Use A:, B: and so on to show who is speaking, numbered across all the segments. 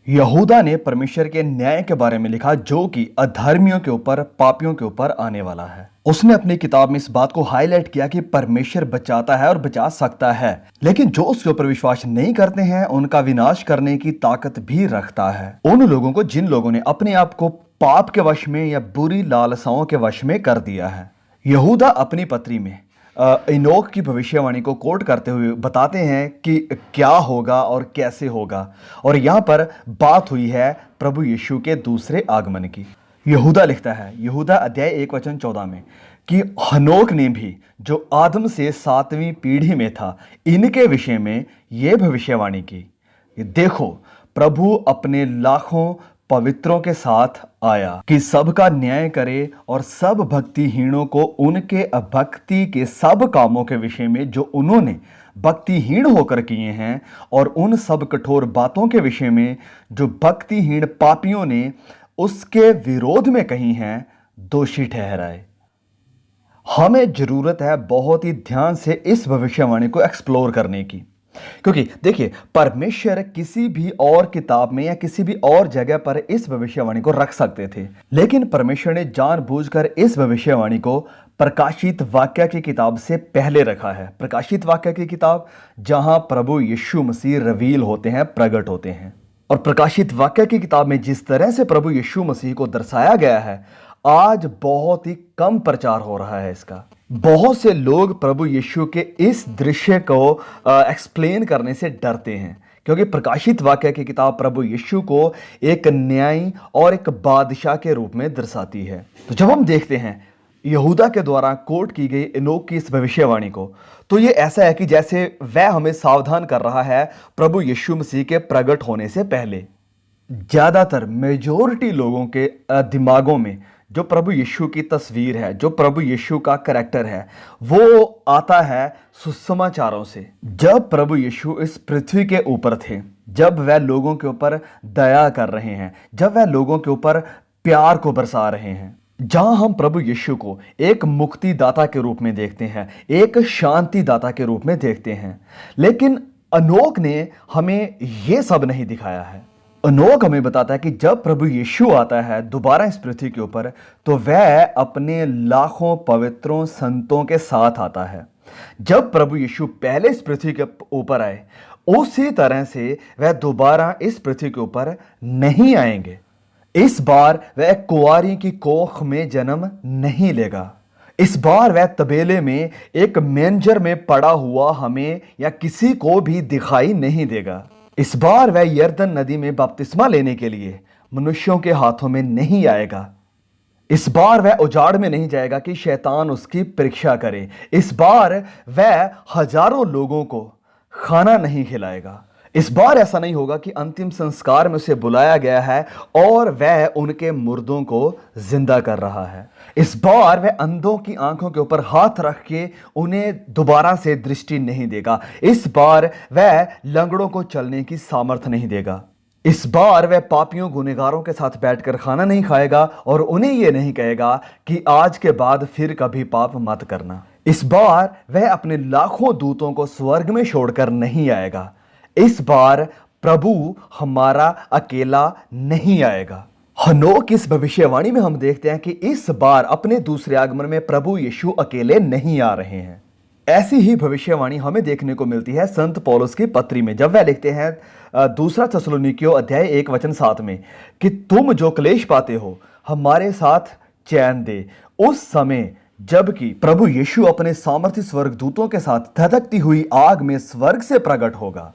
A: यहूदा ने परमेश्वर के न्याय के बारे में लिखा जो कि अधर्मियों के ऊपर, पापियों के ऊपर आने वाला है। उसने अपनी किताब में इस बात को हाईलाइट किया कि परमेश्वर बचाता है और बचा सकता है, लेकिन जो उसके ऊपर विश्वास नहीं करते हैं उनका विनाश करने की ताकत भी रखता है। उन लोगों को जिन लोगों ने अपने आप को पाप के वश में या बुरी लालसाओं के वश में कर दिया है। यहूदा अपनी पत्री में इनोक की भविष्यवाणी को कोट करते हुए बताते हैं कि क्या होगा और कैसे होगा, और यहाँ पर बात हुई है प्रभु यीशु के दूसरे आगमन की। यहूदा लिखता है, यहूदा अध्याय 1 वचन 14 में, कि हनोक ने भी जो आदम से 7वीं पीढ़ी में था इनके विषय में ये भविष्यवाणी की, देखो प्रभु अपने लाखों पवित्रों के साथ आया कि सबका न्याय करे और सब भक्तिहीनों को उनके अभक्ति के सब कामों के विषय में जो उन्होंने भक्तिहीन होकर किए हैं और उन सब कठोर बातों के विषय में जो भक्तिहीन पापियों ने उसके विरोध में कही हैं, दोषी ठहराए। हमें जरूरत है बहुत ही ध्यान से इस भविष्यवाणी को एक्सप्लोर करने की, क्योंकि देखिए परमेश्वर किसी भी और किताब में या किसी भी और जगह पर इस भविष्यवाणी को रख सकते थे, लेकिन परमेश्वर ने जानबूझकर इस भविष्यवाणी को प्रकाशित वाक्य की किताब से पहले रखा है। प्रकाशित वाक्य की किताब जहां प्रभु यीशु मसीह रिवील होते हैं, प्रकट होते हैं। और प्रकाशित वाक्य की किताब में जिस तरह से प्रभु यीशु मसीह को दर्शाया गया है, आज बहुत ही कम प्रचार हो रहा है इसका। बहुत से लोग प्रभु यीशु के इस दृश्य को एक्सप्लेन करने से डरते हैं, क्योंकि प्रकाशित वाक्य की किताब प्रभु यीशु को एक न्यायी और एक बादशाह के रूप में दर्शाती है। तो जब हम देखते हैं यहूदा के द्वारा कोट की गई इनोक की इस भविष्यवाणी को, तो ये ऐसा है कि जैसे वह हमें सावधान कर रहा है प्रभु यीशु मसीह के प्रकट होने से पहले। ज्यादातर मेजोरिटी लोगों के दिमागों में जो प्रभु यीशु की तस्वीर है, जो प्रभु यीशु का करैक्टर है, वो आता है सुसमाचारों से। जब प्रभु यीशु इस पृथ्वी के ऊपर थे, जब वह लोगों के ऊपर दया कर रहे हैं, जब वह लोगों के ऊपर प्यार को बरसा रहे हैं, जहां हम प्रभु यीशु को एक मुक्तिदाता के रूप में देखते हैं, एक शांतिदाता के रूप में देखते हैं। लेकिन अनोक ने हमें यह सब नहीं दिखाया है। अनोक हमें बताता है कि जब प्रभु यीशु आता है दोबारा इस पृथ्वी के ऊपर, तो वह अपने लाखों पवित्रों संतों के साथ आता है। जब प्रभु यीशु पहले इस पृथ्वी के ऊपर आए, उसी तरह से वह दोबारा इस पृथ्वी के ऊपर नहीं आएंगे। इस बार वह कुंवारी की कोख में जन्म नहीं लेगा। इस बार वह तबेले में एक मेंजर में पड़ा हुआ हमें या किसी को भी दिखाई नहीं देगा। इस बार वह यरदन नदी में बपतिस्मा लेने के लिए मनुष्यों के हाथों में नहीं आएगा। इस बार वह उजाड़ में नहीं जाएगा कि शैतान उसकी परीक्षा करे। इस बार वह हजारों लोगों को खाना नहीं खिलाएगा। इस बार ऐसा नहीं होगा कि अंतिम संस्कार में उसे बुलाया गया है और वह उनके मुर्दों को जिंदा कर रहा है। इस बार वह अंधों की आंखों के ऊपर हाथ रख के उन्हें दोबारा से दृष्टि नहीं देगा। इस बार वह लंगड़ों को चलने की सामर्थ्य नहीं देगा। इस बार वह पापियों गुनहगारों के साथ बैठकर खाना नहीं खाएगा और उन्हें यह नहीं कहेगा कि आज के बाद फिर कभी पाप मत करना। इस बार वह अपने लाखों दूतों को स्वर्ग में छोड़कर नहीं आएगा। इस बार प्रभु हमारा अकेला नहीं आएगा। हनोक इस भविष्यवाणी में हम देखते हैं कि इस बार अपने दूसरे आगमन में प्रभु यीशु अकेले नहीं आ रहे हैं। ऐसी ही भविष्यवाणी हमें देखने को मिलती है संत पौलुस की पत्री में, जब वह लिखते हैं दूसरा थिस्सलुनीकियों अध्याय 1 वचन 7 में, कि तुम जो क्लेश पाते हो हमारे साथ चैन दे, उस समय जबकि प्रभु यीशु अपने सामर्थ्य स्वर्गदूतों के साथ धधकती हुई आग में स्वर्ग से प्रकट होगा।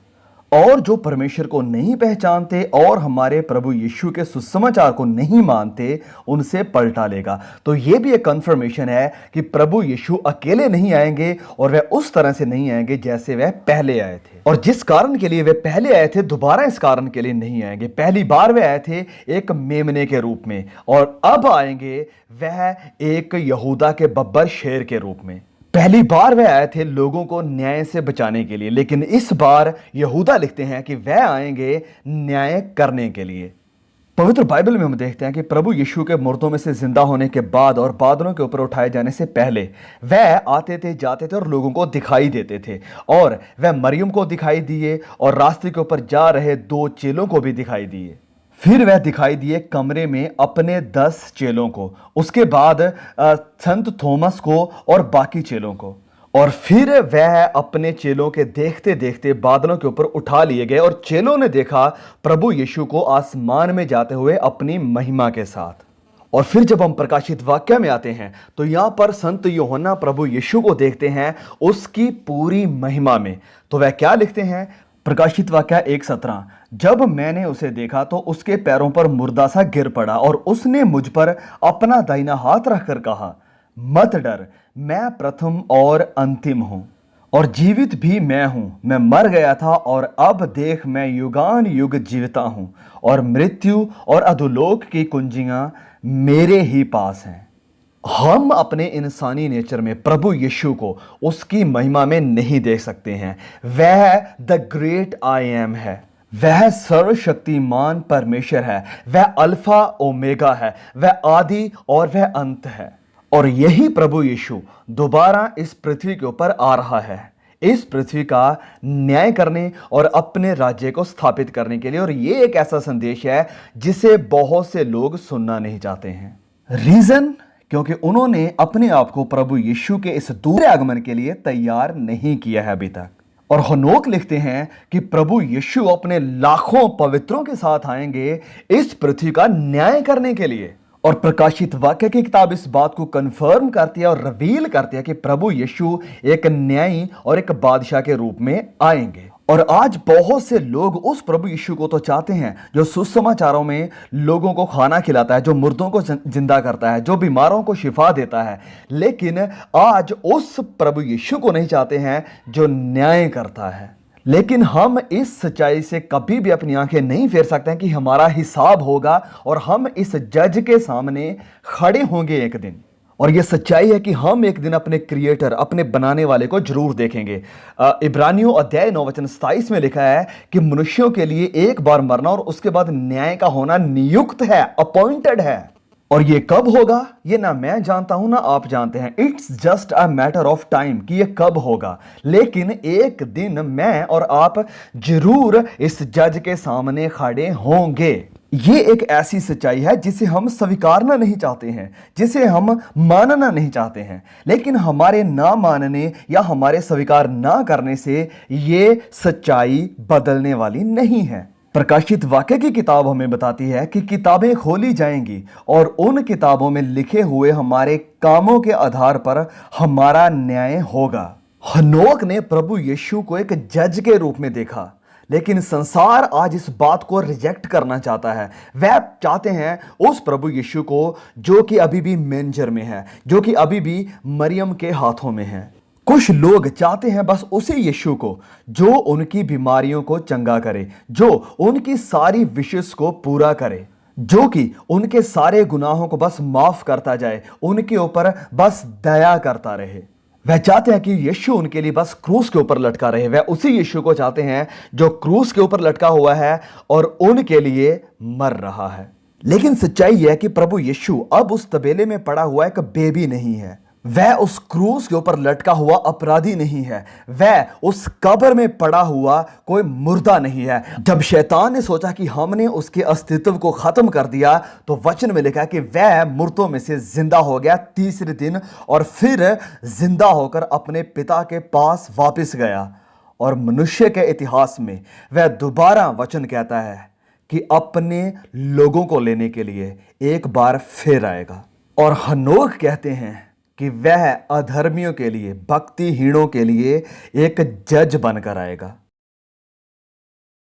A: और जो परमेश्वर को नहीं पहचानते और हमारे प्रभु यीशु के सुसमाचार को नहीं मानते, उनसे पलटा लेगा। तो यह भी एक कंफर्मेशन है कि प्रभु यीशु अकेले नहीं आएंगे और वह उस तरह से नहीं आएंगे जैसे वह पहले आए थे। और जिस कारण के लिए वे पहले आए थे, दोबारा इस कारण के लिए नहीं आएंगे। पहली बार वे आए थे एक मेमने के रूप में, और अब आएंगे वह एक यहूदा के बब्बर शेर के रूप में। पहली बार वह आए थे लोगों को न्याय से बचाने के लिए, लेकिन इस बार यहूदा लिखते हैं कि वह आएंगे न्याय करने के लिए। पवित्र बाइबल में हम देखते हैं कि प्रभु यीशु के मुर्दों में से जिंदा होने के बाद और बादलों के ऊपर उठाए जाने से पहले वह आते थे, जाते थे और लोगों को दिखाई देते थे। और वह मरियम को दिखाई दिए और रास्ते के ऊपर जा रहे 2 चेलों को भी दिखाई दिए। फिर वह दिखाई दिए कमरे में अपने 10 चेलों को, उसके बाद संत थॉमस को और बाकी चेलों को। और फिर वह अपने चेलों के देखते देखते बादलों के ऊपर उठा लिए गए और चेलों ने देखा प्रभु यीशु को आसमान में जाते हुए अपनी महिमा के साथ। और फिर जब हम प्रकाशित वाक्य में आते हैं तो यहाँ पर संत यूहन्ना प्रभु यीशु को देखते हैं उसकी पूरी महिमा में। तो वह क्या लिखते हैं? प्रकाशित वाक्य 1:17, जब मैंने उसे देखा तो उसके पैरों पर मुर्दा सा गिर पड़ा और उसने मुझ पर अपना दाहिना हाथ रखकर कहा, मत डर, मैं प्रथम और अंतिम हूं और जीवित भी मैं हूं। मैं मर गया था और अब देख मैं युगान युग जीविता हूं और मृत्यु और अधोलोक की कुंजियां मेरे ही पास हैं। हम अपने इंसानी नेचर में प्रभु यीशु को उसकी महिमा में नहीं देख सकते हैं। वह द ग्रेट आई एम है, वह सर्वशक्तिमान परमेश्वर है, वह अल्फा ओमेगा है, वह आदि और वह अंत है। और यही प्रभु यीशु दोबारा इस पृथ्वी के ऊपर आ रहा है, इस पृथ्वी का न्याय करने और अपने राज्य को स्थापित करने के लिए। और ये एक ऐसा संदेश है जिसे बहुत से लोग सुनना नहीं चाहते हैं। रीजन? क्योंकि उन्होंने अपने आप को प्रभु यीशु के इस दूसरे आगमन के लिए तैयार नहीं किया है अभी तक। और हनोक लिखते हैं कि प्रभु यीशु अपने लाखों पवित्रों के साथ आएंगे इस पृथ्वी का न्याय करने के लिए। और प्रकाशित वाक्य की किताब इस बात को कंफर्म करती है और रिवील करती है कि प्रभु यीशु एक न्यायी और एक बादशाह के रूप में आएंगे। और आज बहुत से लोग उस प्रभु यीशु को तो चाहते हैं जो सुसमाचारों में लोगों को खाना खिलाता है, जो मुर्दों को जिंदा करता है, जो बीमारों को शिफा देता है, लेकिन आज उस प्रभु यीशु को नहीं चाहते हैं जो न्याय करता है। लेकिन हम इस सच्चाई से कभी भी अपनी आंखें नहीं फेर सकते हैं कि हमारा हिसाब होगा और हम इस जज के सामने खड़े होंगे एक दिन। और यह सच्चाई है कि हम एक दिन अपने क्रिएटर, अपने बनाने वाले को जरूर देखेंगे। इब्रानियों अध्याय 9:27 में लिखा है कि मनुष्यों के लिए एक बार मरना और उसके बाद न्याय का होना नियुक्त है, अपॉइंटेड है। और ये कब होगा ये ना मैं जानता हूं ना आप जानते हैं। It's just a matter of time कि ये कब होगा। लेकिन एक दिन मैं और आप जरूर इस जज के सामने खड़े होंगे। ये एक ऐसी सच्चाई है जिसे हम स्वीकारना नहीं चाहते हैं, जिसे हम मानना नहीं चाहते हैं। लेकिन हमारे ना मानने या हमारे स्वीकार ना करने से ये सच्चाई बदलने वाली नहीं है। प्रकाशित वाक्य की किताब हमें बताती है कि किताबें खोली जाएंगी और उन किताबों में लिखे हुए हमारे कामों के आधार पर हमारा न्याय होगा। हनोक ने प्रभु यीशु को एक जज के रूप में देखा, लेकिन संसार आज इस बात को रिजेक्ट करना चाहता है। वह चाहते हैं उस प्रभु यीशु को जो कि अभी भी मेंजर में है, जो कि अभी भी मरियम के हाथों में है। कुछ लोग चाहते हैं बस उसी यीशु को जो उनकी बीमारियों को चंगा करे, जो उनकी सारी विशेष को पूरा करे, जो कि उनके सारे गुनाहों को बस माफ करता जाए, उनके ऊपर बस दया करता रहे। वह चाहते हैं कि यीशु उनके लिए बस क्रूस के ऊपर लटका रहे। वह उसी यीशु को चाहते हैं जो क्रूस के ऊपर लटका हुआ है और उनके लिए मर रहा है। लेकिन सच्चाई यह है कि प्रभु यीशु अब उस तबेले में पड़ा हुआ एक बेबी नहीं है। वह उस क्रूस के ऊपर लटका हुआ अपराधी नहीं है। वह उस कब्र में पड़ा हुआ कोई मुर्दा नहीं है। जब शैतान ने सोचा कि हमने उसके अस्तित्व को खत्म कर दिया तो वचन में लिखा कि वह मुर्दों में से जिंदा हो गया तीसरे दिन और फिर जिंदा होकर अपने पिता के पास वापस गया। और मनुष्य के इतिहास में वह दोबारा वचन कहता है कि अपने लोगों को लेने के लिए एक बार फिर आएगा। और हनोक कहते हैं कि वह अधर्मियों के लिए, भक्तिहीनों के लिए एक जज बनकर आएगा।